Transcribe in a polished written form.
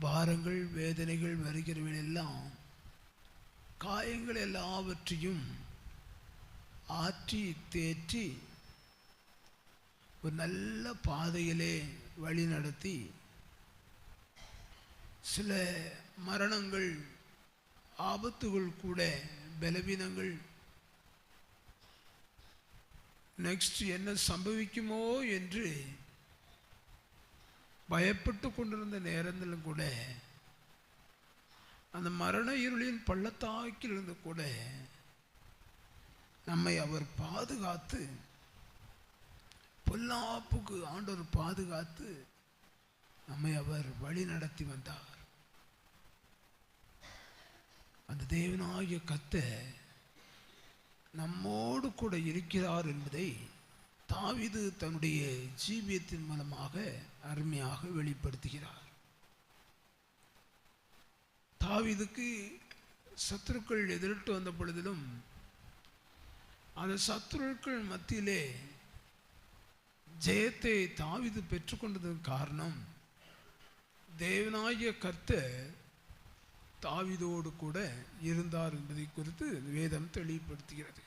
பாரங்கள் வேதனைகள் வருகிறவையெல்லாம் காயங்கள் எல்லாவற்றையும் ஆற்றி தேற்றி ஒரு நல்ல பாதையிலே வழி நடத்தி சில மரணங்கள் ஆபத்துகள் கூட பலவீனங்கள் நெக்ஸ்ட் என்ன சம்பவிக்குமோ என்று பயப்பட்டு கொண்டிருந்த நேரத்திலும் கூட அந்த மரண இருளின் பள்ளத்தாக்கில் இருந்து கூட நம்மை அவர் பாதுகாத்து பொல்லாப்புக்கு ஆண்டவர் பாதுகாத்து நம்மை அவர் வழி நடத்தி வந்தார். அந்த தேவனாகிய கர்த்தர் நம்மோடு கூட இருக்கிறார் என்பதை தாவீது தன்னுடைய ஜீவியத்தின் மூலமாக அருமையாக வெளிப்படுத்துகிறார். தாவீதுக்கு சத்துருக்கள் எதிரிட்டு வந்த பொழுதிலும் அந்த சத்துருக்கள் மத்தியிலே ஜெயத்தை தாவீது பெற்றுக்கொண்டதற்கு காரணம் தேவனாகிய கர்த்தர் தாவீதோடு கூட இருந்தார் என்பதை குறித்து வேதம் தெளிவுபடுத்துகிறது.